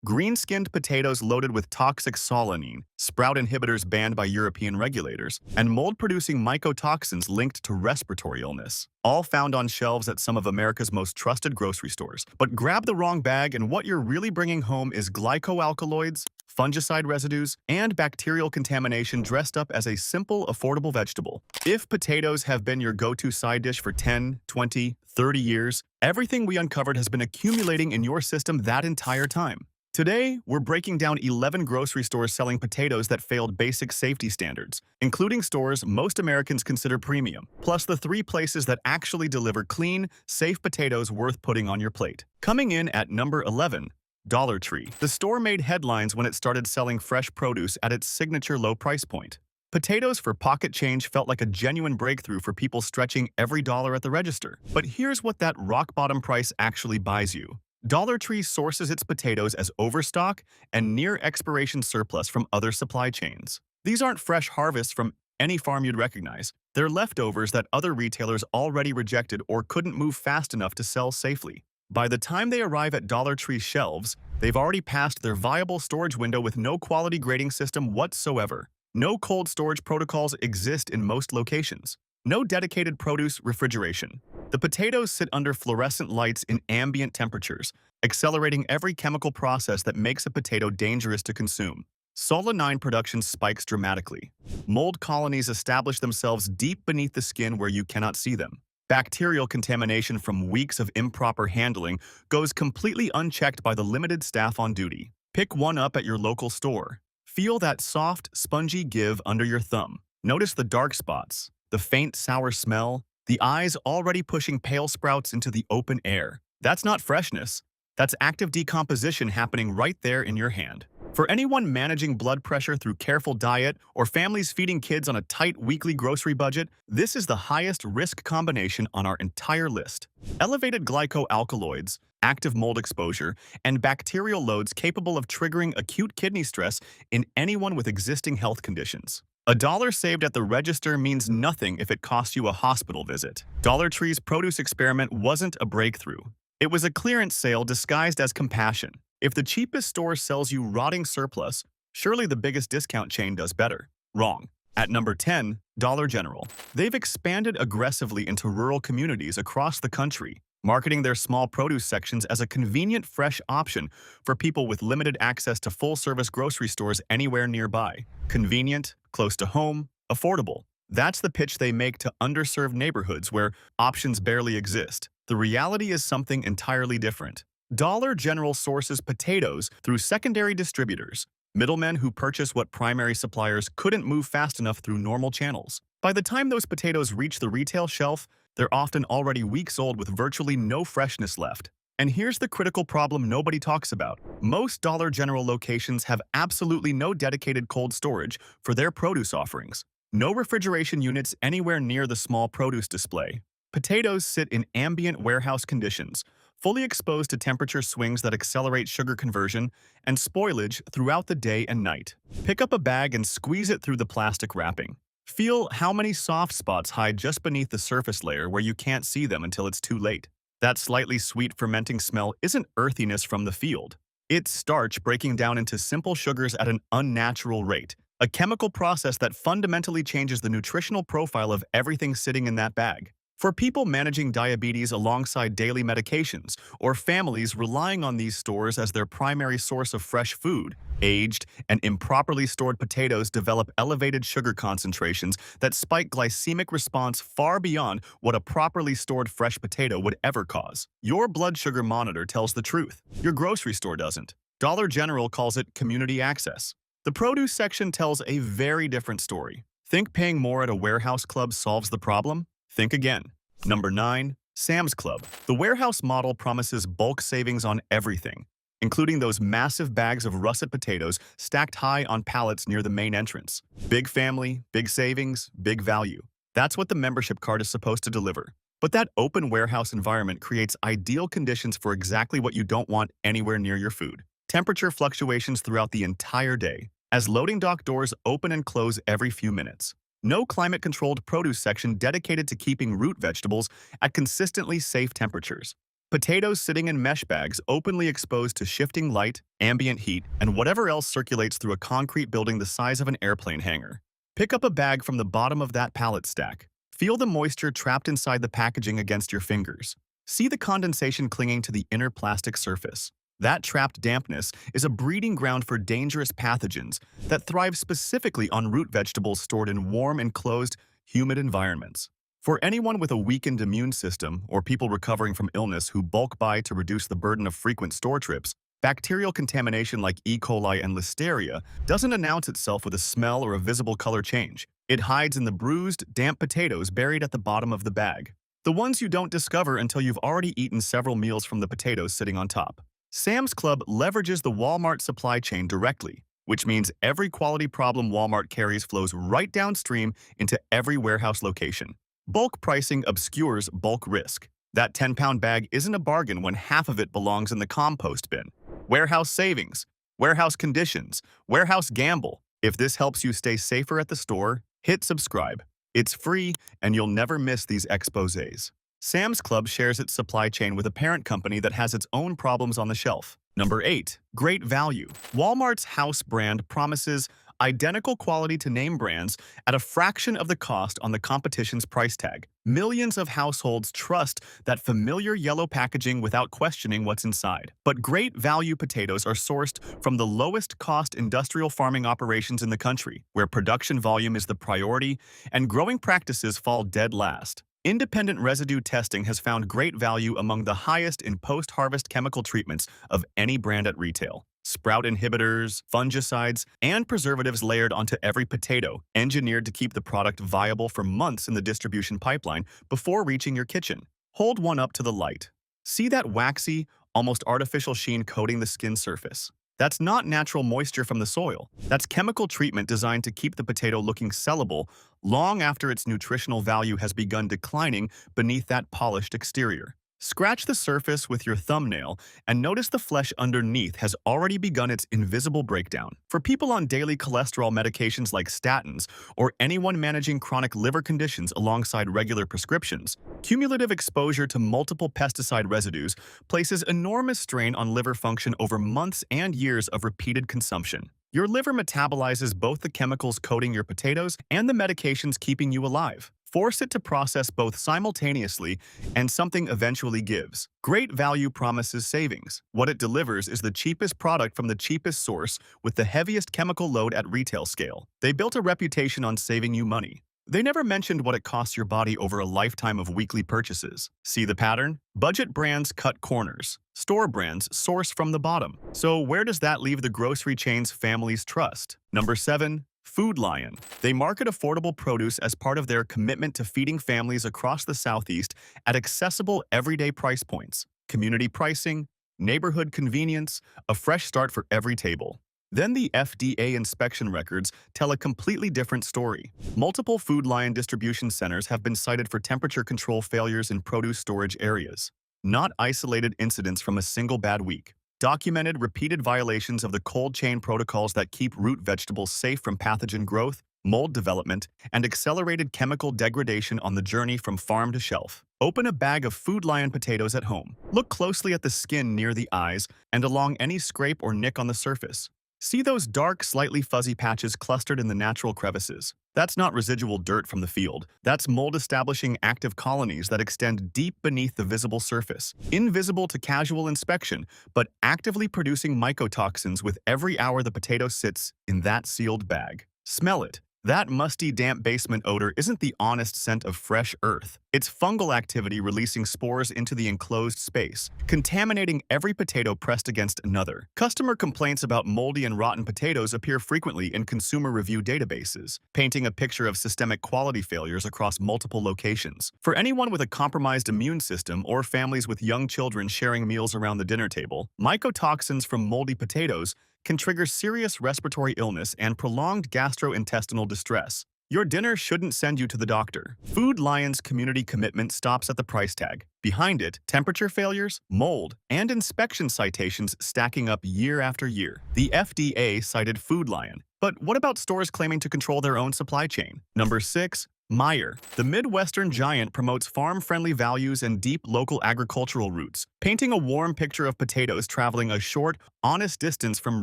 green-skinned potatoes loaded with toxic solanine, sprout inhibitors banned by European regulators, and mold-producing mycotoxins linked to respiratory illness, all found on shelves at some of America's most trusted grocery stores. But grab the wrong bag and what you're really bringing home is glycoalkaloids, fungicide residues, and bacterial contamination dressed up as a simple, affordable vegetable. If potatoes have been your go-to side dish for 10, 20, 30 years, everything we uncovered has been accumulating in your system that entire time. Today, we're breaking down 11 grocery stores selling potatoes that failed basic safety standards, including stores most Americans consider premium, plus the 3 places that actually deliver clean, safe potatoes worth putting on your plate. Coming in at number 11, Dollar Tree. The store made headlines when it started selling fresh produce at its signature low price point. Potatoes for pocket change felt like a genuine breakthrough for people stretching every dollar at the register. But here's what that rock-bottom price actually buys you. Dollar Tree sources its potatoes as overstock and near-expiration surplus from other supply chains. These aren't fresh harvests from any farm you'd recognize. They're leftovers that other retailers already rejected or couldn't move fast enough to sell safely. By the time they arrive at Dollar Tree's shelves, they've already passed their viable storage window with no quality grading system whatsoever. No cold storage protocols exist in most locations. No dedicated produce refrigeration. The potatoes sit under fluorescent lights in ambient temperatures, accelerating every chemical process that makes a potato dangerous to consume. Solanine production spikes dramatically. Mold colonies establish themselves deep beneath the skin where you cannot see them. Bacterial contamination from weeks of improper handling goes completely unchecked by the limited staff on duty. Pick one up at your local store. Feel that soft, spongy give under your thumb. Notice the dark spots, the faint sour smell, the eyes already pushing pale sprouts into the open air. That's not freshness. That's active decomposition happening right there in your hand. For anyone managing blood pressure through careful diet or families feeding kids on a tight weekly grocery budget, this is the highest risk combination on our entire list. Elevated glycoalkaloids, active mold exposure, and bacterial loads capable of triggering acute kidney stress in anyone with existing health conditions. A dollar saved at the register means nothing if it costs you a hospital visit. Dollar Tree's produce experiment wasn't a breakthrough. It was a clearance sale disguised as compassion. If the cheapest store sells you rotting surplus, surely the biggest discount chain does better. Wrong. At number 10, Dollar General. They've expanded aggressively into rural communities across the country, marketing their small produce sections as a convenient, fresh option for people with limited access to full-service grocery stores anywhere nearby. Convenient, close to home, affordable. That's the pitch they make to underserved neighborhoods where options barely exist. The reality is something entirely different. Dollar General sources potatoes through secondary distributors, middlemen who purchase what primary suppliers couldn't move fast enough through normal channels. By the time those potatoes reach the retail shelf, they're often already weeks old with virtually no freshness left. And here's the critical problem nobody talks about. Most Dollar General locations have absolutely no dedicated cold storage for their produce offerings. No refrigeration units anywhere near the small produce display. Potatoes sit in ambient warehouse conditions, fully exposed to temperature swings that accelerate sugar conversion and spoilage throughout the day and night. Pick up a bag and squeeze it through the plastic wrapping. Feel how many soft spots hide just beneath the surface layer where you can't see them until it's too late. That slightly sweet fermenting smell isn't earthiness from the field. It's starch breaking down into simple sugars at an unnatural rate, a chemical process that fundamentally changes the nutritional profile of everything sitting in that bag. For people managing diabetes alongside daily medications, or families relying on these stores as their primary source of fresh food, aged and improperly stored potatoes develop elevated sugar concentrations that spike glycemic response far beyond what a properly stored fresh potato would ever cause. Your blood sugar monitor tells the truth. Your grocery store doesn't. Dollar General calls it community access. The produce section tells a very different story. Think paying more at a warehouse club solves the problem? Think again. Number 9, Sam's Club. The warehouse model promises bulk savings on everything, including those massive bags of russet potatoes stacked high on pallets near the main entrance. Big family, big savings, big value. That's what the membership card is supposed to deliver. But that open warehouse environment creates ideal conditions for exactly what you don't want anywhere near your food. Temperature fluctuations throughout the entire day, as loading dock doors open and close every few minutes. No climate-controlled produce section dedicated to keeping root vegetables at consistently safe temperatures. Potatoes sitting in mesh bags openly exposed to shifting light, ambient heat, and whatever else circulates through a concrete building the size of an airplane hangar. Pick up a bag from the bottom of that pallet stack. Feel the moisture trapped inside the packaging against your fingers. See the condensation clinging to the inner plastic surface. That trapped dampness is a breeding ground for dangerous pathogens that thrive specifically on root vegetables stored in warm, enclosed, humid environments. For anyone with a weakened immune system or people recovering from illness who bulk buy to reduce the burden of frequent store trips, bacterial contamination like E. coli and Listeria doesn't announce itself with a smell or a visible color change. It hides in the bruised, damp potatoes buried at the bottom of the bag. The ones you don't discover until you've already eaten several meals from the potatoes sitting on top. Sam's Club leverages the Walmart supply chain directly, which means every quality problem Walmart carries flows right downstream into every warehouse location. Bulk pricing obscures bulk risk. That 10-pound bag isn't a bargain when half of it belongs in the compost bin. Warehouse savings, warehouse conditions, warehouse gamble. If this helps you stay safer at the store, hit subscribe. It's free, and you'll never miss these exposés. Sam's Club shares its supply chain with a parent company that has its own problems on the shelf. Number 8. Great value. Walmart's house brand promises identical quality to name brands at a fraction of the cost on the competition's price tag. Millions of households trust that familiar yellow packaging without questioning what's inside. But great value potatoes are sourced from the lowest cost industrial farming operations in the country, where production volume is the priority and growing practices fall dead last. Independent residue testing has found great value among the highest in post-harvest chemical treatments of any brand at retail. Sprout inhibitors, fungicides, and preservatives layered onto every potato, engineered to keep the product viable for months in the distribution pipeline before reaching your kitchen. Hold one up to the light. See that waxy, almost artificial sheen coating the skin surface? That's not natural moisture from the soil. That's chemical treatment designed to keep the potato looking sellable long after its nutritional value has begun declining beneath that polished exterior. Scratch the surface with your thumbnail and notice the flesh underneath has already begun its invisible breakdown. For people on daily cholesterol medications like statins or anyone managing chronic liver conditions alongside regular prescriptions, cumulative exposure to multiple pesticide residues places enormous strain on liver function over months and years of repeated consumption. Your liver metabolizes both the chemicals coating your potatoes and the medications keeping you alive. Force it to process both simultaneously, and something eventually gives. Great value promises savings. What it delivers is the cheapest product from the cheapest source with the heaviest chemical load at retail scale. They built a reputation on saving you money. They never mentioned what it costs your body over a lifetime of weekly purchases. See the pattern? Budget brands cut corners. Store brands source from the bottom. So where does that leave the grocery chain's family's trust? Number 7. Food Lion. They market affordable produce as part of their commitment to feeding families across the Southeast at accessible everyday price points. Community pricing, neighborhood convenience, a fresh start for every table. Then the FDA inspection records tell a completely different story. Multiple Food Lion distribution centers have been cited for temperature control failures in produce storage areas. Not isolated incidents from a single bad week. Documented repeated violations of the cold chain protocols that keep root vegetables safe from pathogen growth, mold development, and accelerated chemical degradation on the journey from farm to shelf. Open a bag of Food Lion potatoes at home. Look closely at the skin near the eyes and along any scrape or nick on the surface. See those dark, slightly fuzzy patches clustered in the natural crevices. That's not residual dirt from the field. That's mold-establishing active colonies that extend deep beneath the visible surface. Invisible to casual inspection, but actively producing mycotoxins with every hour the potato sits in that sealed bag. Smell it. That musty, damp basement odor isn't the honest scent of fresh earth. It's fungal activity releasing spores into the enclosed space, contaminating every potato pressed against another. Customer complaints about moldy and rotten potatoes appear frequently in consumer review databases, painting a picture of systemic quality failures across multiple locations. For anyone with a compromised immune system or families with young children sharing meals around the dinner table, mycotoxins from moldy potatoes can trigger serious respiratory illness and prolonged gastrointestinal distress. Your dinner shouldn't send you to the doctor. Food Lion's community commitment stops at the price tag. Behind it, temperature failures, mold, and inspection citations stacking up year after year. The FDA cited Food Lion. But what about stores claiming to control their own supply chain? Number 6. Meijer, the Midwestern giant, promotes farm-friendly values and deep local agricultural roots, painting a warm picture of potatoes traveling a short, honest distance from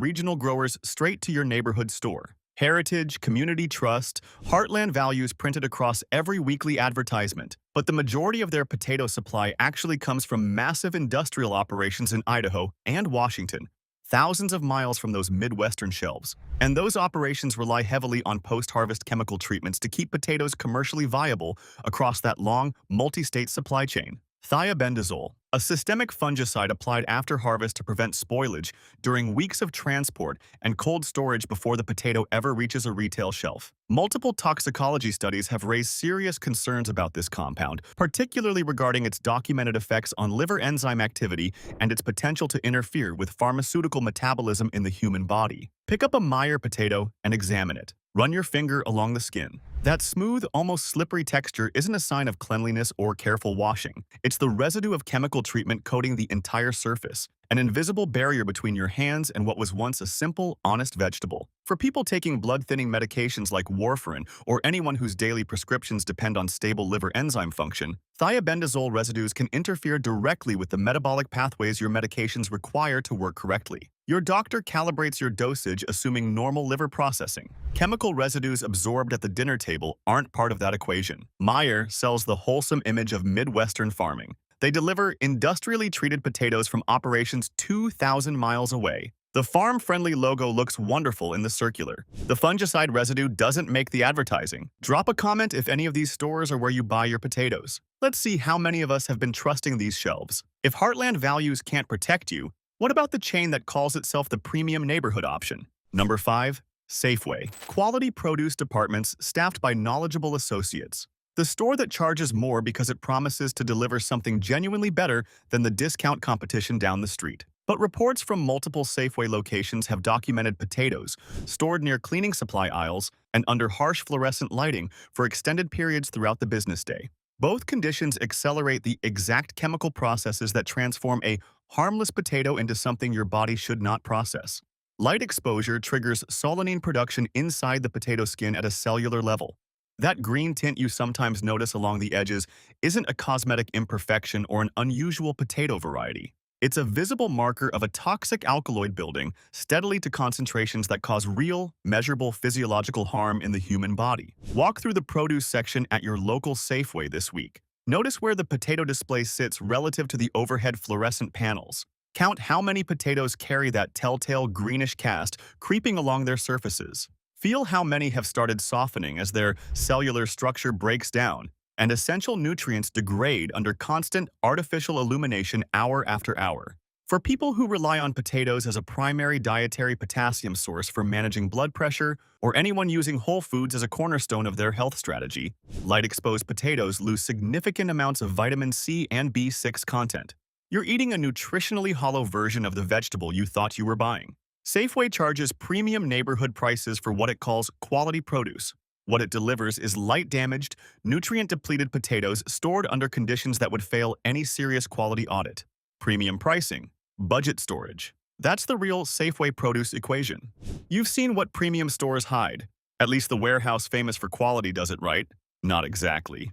regional growers straight to your neighborhood store. Heritage, community trust, heartland values printed across every weekly advertisement. But the majority of their potato supply actually comes from massive industrial operations in Idaho and Washington, thousands of miles from those Midwestern shelves. And those operations rely heavily on post-harvest chemical treatments to keep potatoes commercially viable across that long, multi-state supply chain. Thiabendazole, a systemic fungicide applied after harvest to prevent spoilage during weeks of transport and cold storage before the potato ever reaches a retail shelf. Multiple toxicology studies have raised serious concerns about this compound, particularly regarding its documented effects on liver enzyme activity and its potential to interfere with pharmaceutical metabolism in the human body. Pick up a Meijer potato and examine it. Run your finger along the skin. That smooth, almost slippery texture isn't a sign of cleanliness or careful washing. It's the residue of chemical treatment coating the entire surface, an invisible barrier between your hands and what was once a simple, honest vegetable. For people taking blood-thinning medications like warfarin or anyone whose daily prescriptions depend on stable liver enzyme function, thiabendazole residues can interfere directly with the metabolic pathways your medications require to work correctly. Your doctor calibrates your dosage assuming normal liver processing. Chemical residues absorbed at the dinner table aren't part of that equation. Meijer sells the wholesome image of Midwestern farming. They deliver industrially treated potatoes from operations 2,000 miles away. The farm-friendly logo looks wonderful in the circular. The fungicide residue doesn't make the advertising. Drop a comment if any of these stores are where you buy your potatoes. Let's see how many of us have been trusting these shelves. If Heartland values can't protect you, what about the chain that calls itself the premium neighborhood option? Number 5. Safeway. Quality produce departments staffed by knowledgeable associates. The store that charges more because it promises to deliver something genuinely better than the discount competition down the street. But reports from multiple Safeway locations have documented potatoes stored near cleaning supply aisles and under harsh fluorescent lighting for extended periods throughout the business day. Both conditions accelerate the exact chemical processes that transform a harmless potato into something your body should not process. Light exposure triggers solanine production inside the potato skin at a cellular level. That green tint you sometimes notice along the edges isn't a cosmetic imperfection or an unusual potato variety. It's a visible marker of a toxic alkaloid building steadily to concentrations that cause real, measurable physiological harm in the human body. Walk through the produce section at your local Safeway this week. Notice where the potato display sits relative to the overhead fluorescent panels. Count how many potatoes carry that telltale greenish cast creeping along their surfaces. Feel how many have started softening as their cellular structure breaks down and essential nutrients degrade under constant artificial illumination hour after hour. For people who rely on potatoes as a primary dietary potassium source for managing blood pressure, or anyone using whole foods as a cornerstone of their health strategy, light-exposed potatoes lose significant amounts of vitamin C and B6 content. You're eating a nutritionally hollow version of the vegetable you thought you were buying. Safeway charges premium neighborhood prices for what it calls quality produce. What it delivers is light-damaged, nutrient-depleted potatoes stored under conditions that would fail any serious quality audit. Premium pricing, budget storage. That's the real Safeway produce equation. You've seen what premium stores hide. At least the warehouse famous for quality does it right. Not exactly.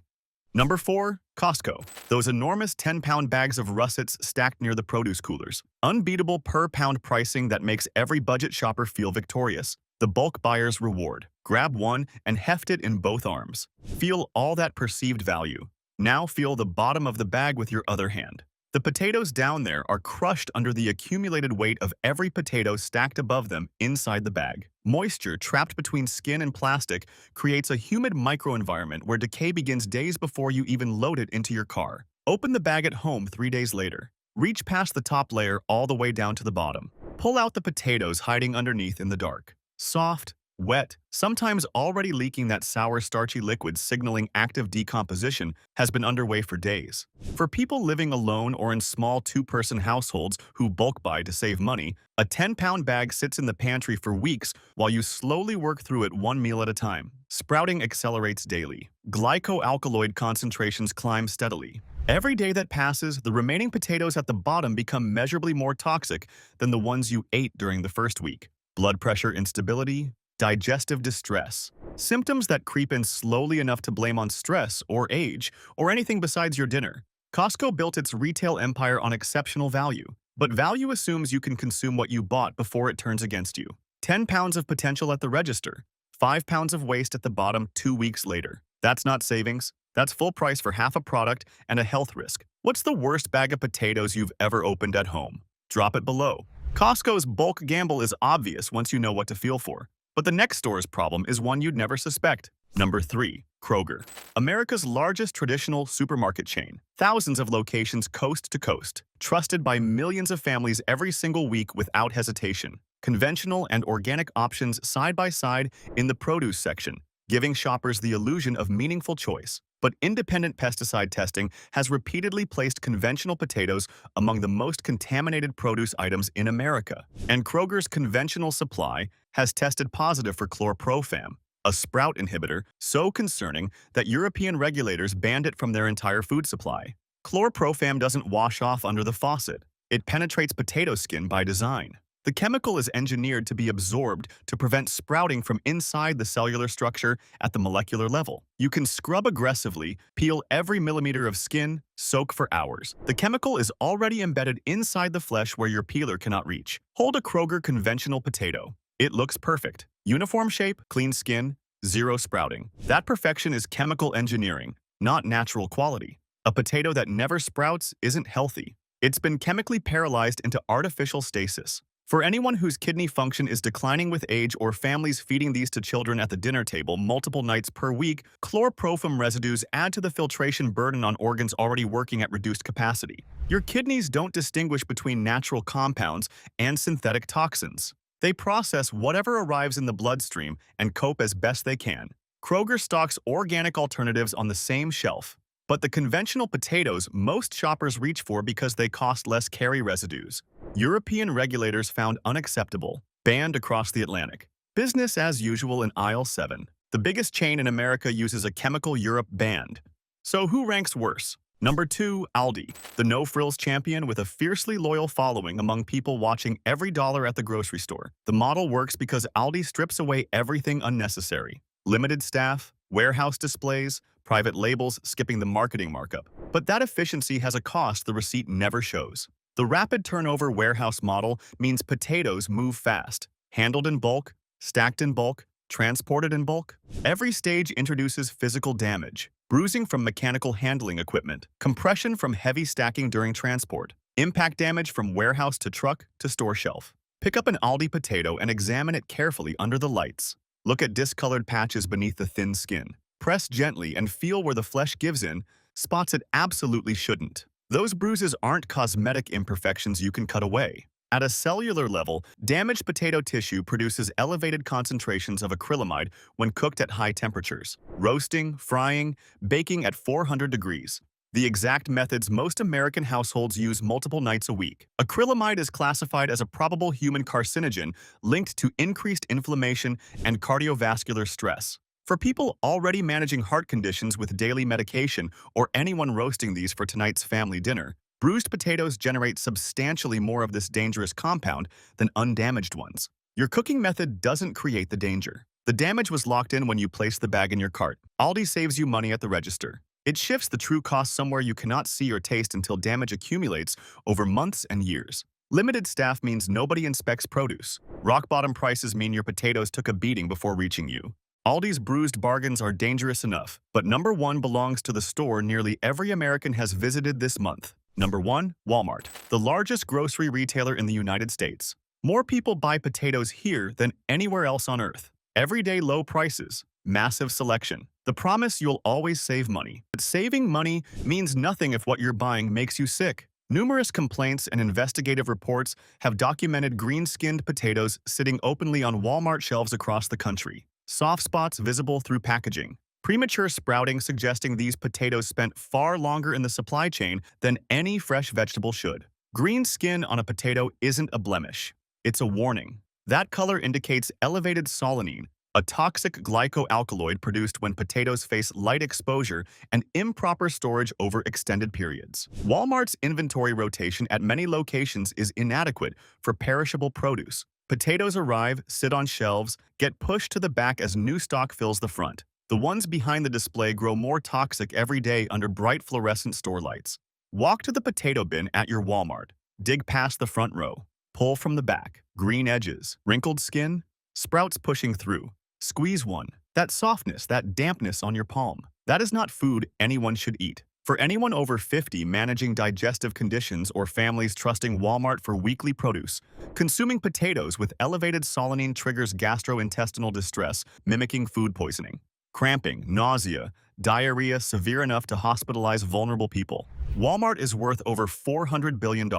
Number 4. Costco. Those enormous 10-pound bags of russets stacked near the produce coolers. Unbeatable per-pound pricing that makes every budget shopper feel victorious. The bulk buyer's reward. Grab one and heft it in both arms. Feel all that perceived value. Now feel the bottom of the bag with your other hand. The potatoes down there are crushed under the accumulated weight of every potato stacked above them inside the bag. Moisture trapped between skin and plastic creates a humid microenvironment where decay begins days before you even load it into your car. Open the bag at home 3 days later. Reach past the top layer all the way down to the bottom. Pull out the potatoes hiding underneath in the dark. Soft, wet, sometimes already leaking that sour starchy liquid signaling active decomposition has been underway for days. For people living alone or in small 2-person households who bulk buy to save money, a 10-pound bag sits in the pantry for weeks while you slowly work through it one meal at a time. Sprouting accelerates daily. Glycoalkaloid concentrations climb steadily. Every day that passes, the remaining potatoes at the bottom become measurably more toxic than the ones you ate during the first week. Blood pressure instability, digestive distress. Symptoms that creep in slowly enough to blame on stress or age or anything besides your dinner. Costco built its retail empire on exceptional value, but value assumes you can consume what you bought before it turns against you. 10 pounds of potential at the register, 5 pounds of waste at the bottom 2 weeks later. That's not savings. That's full price for half a product and a health risk. What's the worst bag of potatoes you've ever opened at home? Drop it below. Costco's bulk gamble is obvious once you know what to feel for. But the next store's problem is one you'd never suspect. Number 3. Kroger. America's largest traditional supermarket chain. Thousands of locations coast to coast. Trusted by millions of families every single week without hesitation. Conventional and organic options side by side in the produce section, giving shoppers the illusion of meaningful choice. But independent pesticide testing has repeatedly placed conventional potatoes among the most contaminated produce items in America. And Kroger's conventional supply has tested positive for chlorprofam, a sprout inhibitor so concerning that European regulators banned it from their entire food supply. Chlorprofam doesn't wash off under the faucet. It penetrates potato skin by design. The chemical is engineered to be absorbed to prevent sprouting from inside the cellular structure at the molecular level. You can scrub aggressively, peel every millimeter of skin, soak for hours. The chemical is already embedded inside the flesh where your peeler cannot reach. Hold a Kroger conventional potato. It looks perfect. Uniform shape, clean skin, zero sprouting. That perfection is chemical engineering, not natural quality. A potato that never sprouts isn't healthy. It's been chemically paralyzed into artificial stasis. For anyone whose kidney function is declining with age or families feeding these to children at the dinner table multiple nights per week, chlorprofam residues add to the filtration burden on organs already working at reduced capacity. Your kidneys don't distinguish between natural compounds and synthetic toxins. They process whatever arrives in the bloodstream and cope as best they can. Kroger stocks organic alternatives on the same shelf. But the conventional potatoes most shoppers reach for because they cost less carry residues. European regulators found unacceptable, banned across the Atlantic. Business as usual in aisle 7. The biggest chain in America uses a chemical Europe banned. So who ranks worse? Number 2, Aldi, the no-frills champion with a fiercely loyal following among people watching every dollar at the grocery store. The model works because Aldi strips away everything unnecessary. Limited staff, warehouse displays, private labels skipping the marketing markup. But that efficiency has a cost the receipt never shows. The rapid turnover warehouse model means potatoes move fast, handled in bulk, stacked in bulk, transported in bulk. Every stage introduces physical damage, bruising from mechanical handling equipment, compression from heavy stacking during transport, impact damage from warehouse to truck to store shelf. Pick up an Aldi potato and examine it carefully under the lights. Look at discolored patches beneath the thin skin. Press gently and feel where the flesh gives in, spots it absolutely shouldn't. Those bruises aren't cosmetic imperfections you can cut away. At a cellular level, damaged potato tissue produces elevated concentrations of acrylamide when cooked at high temperatures. Roasting, frying, baking at 400 degrees. The exact methods most American households use multiple nights a week. Acrylamide is classified as a probable human carcinogen linked to increased inflammation and cardiovascular stress. For people already managing heart conditions with daily medication or anyone roasting these for tonight's family dinner, bruised potatoes generate substantially more of this dangerous compound than undamaged ones. Your cooking method doesn't create the danger. The damage was locked in when you placed the bag in your cart. Aldi saves you money at the register. It shifts the true cost somewhere you cannot see or taste until damage accumulates over months and years. Limited staff means nobody inspects produce. Rock-bottom prices mean your potatoes took a beating before reaching you. Aldi's bruised bargains are dangerous enough, but number 1 belongs to the store nearly every American has visited this month. Number 1, Walmart, the largest grocery retailer in the United States. More people buy potatoes here than anywhere else on earth. Everyday low prices, massive selection. The promise you'll always save money. But saving money means nothing if what you're buying makes you sick. Numerous complaints and investigative reports have documented green-skinned potatoes sitting openly on Walmart shelves across the country. Soft spots visible through packaging. Premature sprouting suggesting these potatoes spent far longer in the supply chain than any fresh vegetable should. Green skin on a potato isn't a blemish. It's a warning. That color indicates elevated solanine, a toxic glycoalkaloid produced when potatoes face light exposure and improper storage over extended periods. Walmart's inventory rotation at many locations is inadequate for perishable produce, Potatoes arrive, sit on shelves, get pushed to the back as new stock fills the front. The ones behind the display grow more toxic every day under bright fluorescent store lights. Walk to the potato bin at your Walmart. Dig past the front row. Pull from the back. Green edges, wrinkled skin, sprouts pushing through. Squeeze one. That softness, that dampness on your palm. That is not food anyone should eat. For anyone over 50 managing digestive conditions or families trusting Walmart for weekly produce, consuming potatoes with elevated solanine triggers gastrointestinal distress, mimicking food poisoning. Cramping, nausea, diarrhea severe enough to hospitalize vulnerable people. Walmart is worth over $400 billion.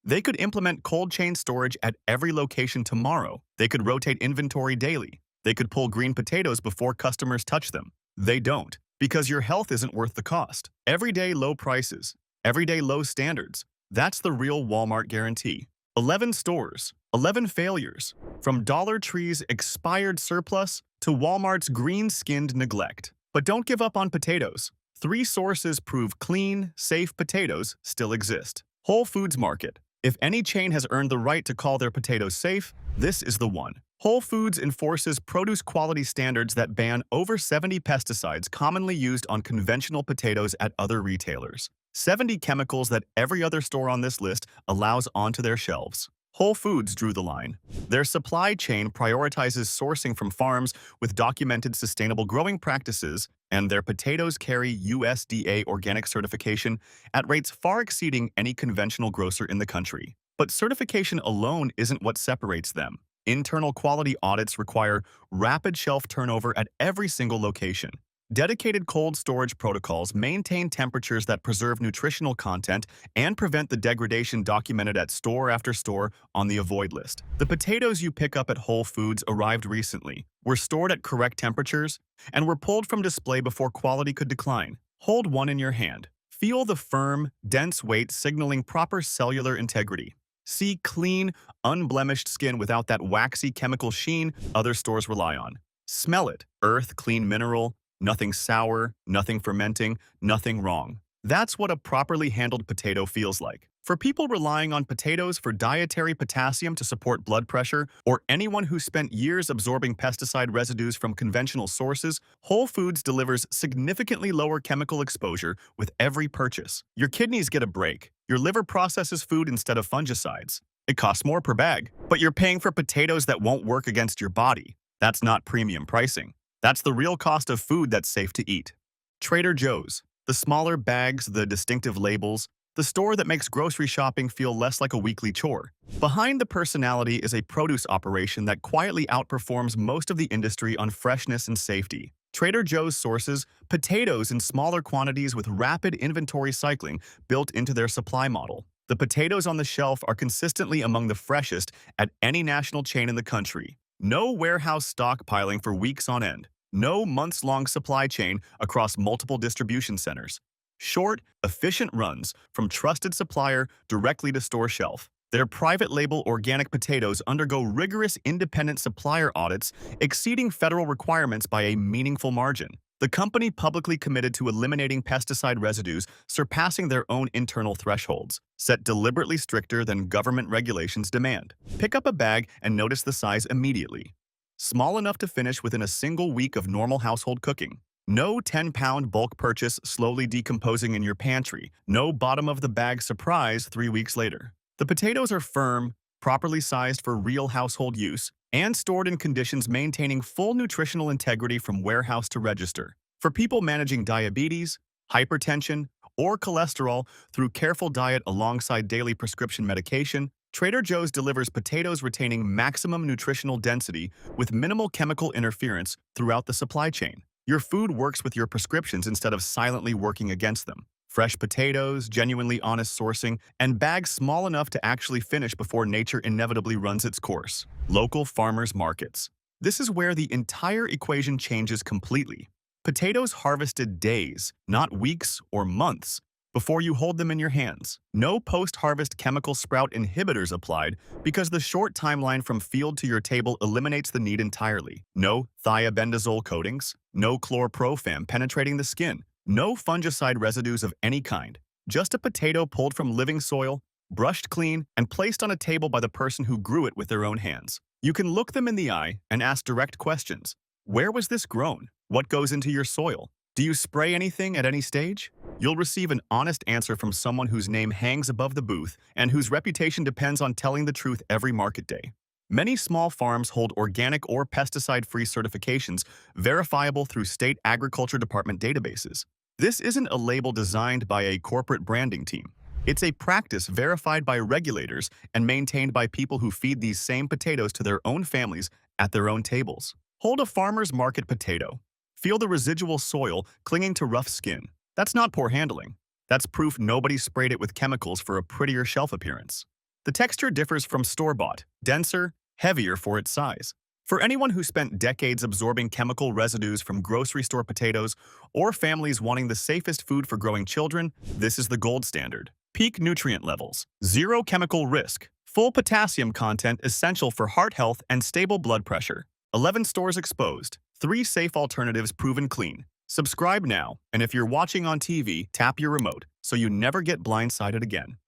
They could implement cold chain storage at every location tomorrow. They could rotate inventory daily. They could pull green potatoes before customers touch them. They don't, because your health isn't worth the cost. Everyday low prices, everyday low standards. That's the real Walmart guarantee. 11 stores, 11 failures. From Dollar Tree's expired surplus to Walmart's green-skinned neglect. But don't give up on potatoes. 3 sources prove clean, safe potatoes still exist. Whole Foods Market. If any chain has earned the right to call their potatoes safe, this is the one. Whole Foods enforces produce quality standards that ban over 70 pesticides commonly used on conventional potatoes at other retailers. 70 chemicals that every other store on this list allows onto their shelves. Whole Foods drew the line. Their supply chain prioritizes sourcing from farms with documented sustainable growing practices, and their potatoes carry USDA organic certification at rates far exceeding any conventional grocer in the country. But certification alone isn't what separates them. Internal quality audits require rapid shelf turnover at every single location. Dedicated cold storage protocols maintain temperatures that preserve nutritional content and prevent the degradation documented at store after store on the avoid list. The potatoes you pick up at Whole Foods arrived recently, were stored at correct temperatures, and were pulled from display before quality could decline. Hold one in your hand. Feel the firm, dense weight signaling proper cellular integrity. See clean, unblemished skin without that waxy chemical sheen other stores rely on. Smell it. Earth, clean mineral. Nothing sour, nothing fermenting, nothing wrong. That's what a properly handled potato feels like. For people relying on potatoes for dietary potassium to support blood pressure, or anyone who spent years absorbing pesticide residues from conventional sources, Whole Foods delivers significantly lower chemical exposure with every purchase. Your kidneys get a break. Your liver processes food instead of fungicides. It costs more per bag, but you're paying for potatoes that won't work against your body. That's not premium pricing. That's the real cost of food that's safe to eat. Trader Joe's. The smaller bags, the distinctive labels, the store that makes grocery shopping feel less like a weekly chore. Behind the personality is a produce operation that quietly outperforms most of the industry on freshness and safety. Trader Joe's sources potatoes in smaller quantities with rapid inventory cycling built into their supply model. The potatoes on the shelf are consistently among the freshest at any national chain in the country. No warehouse stockpiling for weeks on end. No months-long supply chain across multiple distribution centers. Short, efficient runs from trusted supplier directly to store shelf. Their private label organic potatoes undergo rigorous independent supplier audits, exceeding federal requirements by a meaningful margin. The company publicly committed to eliminating pesticide residues, surpassing their own internal thresholds, set deliberately stricter than government regulations demand. Pick up a bag and notice the size immediately. Small enough to finish within a single week of normal household cooking. No 10-pound bulk purchase slowly decomposing in your pantry. No bottom-of-the-bag surprise 3 weeks later. The potatoes are firm, properly sized for real household use, and stored in conditions maintaining full nutritional integrity from warehouse to register. For people managing diabetes, hypertension, or cholesterol through careful diet alongside daily prescription medication, Trader Joe's delivers potatoes retaining maximum nutritional density with minimal chemical interference throughout the supply chain. Your food works with your prescriptions instead of silently working against them. Fresh potatoes, genuinely honest sourcing, and bags small enough to actually finish before nature inevitably runs its course. Local farmers markets. This is where the entire equation changes completely. Potatoes harvested days, not weeks or months, before you hold them in your hands. No post-harvest chemical sprout inhibitors applied because the short timeline from field to your table eliminates the need entirely. No thiabendazole coatings, no chlorprofam penetrating the skin, no fungicide residues of any kind. Just a potato pulled from living soil, brushed clean, and placed on a table by the person who grew it with their own hands. You can look them in the eye and ask direct questions. Where was this grown? What goes into your soil? Do you spray anything at any stage? You'll receive an honest answer from someone whose name hangs above the booth and whose reputation depends on telling the truth every market day. Many small farms hold organic or pesticide-free certifications verifiable through state agriculture department databases. This isn't a label designed by a corporate branding team. It's a practice verified by regulators and maintained by people who feed these same potatoes to their own families at their own tables. Hold a farmer's market potato. Feel the residual soil clinging to rough skin. That's not poor handling. That's proof nobody sprayed it with chemicals for a prettier shelf appearance. The texture differs from store-bought, denser, heavier for its size. For anyone who spent decades absorbing chemical residues from grocery store potatoes or families wanting the safest food for growing children, this is the gold standard. Peak nutrient levels, zero chemical risk, full potassium content essential for heart health and stable blood pressure. 11 stores exposed, 3 safe alternatives proven clean. Subscribe now, and if you're watching on TV, tap your remote so you never get blindsided again.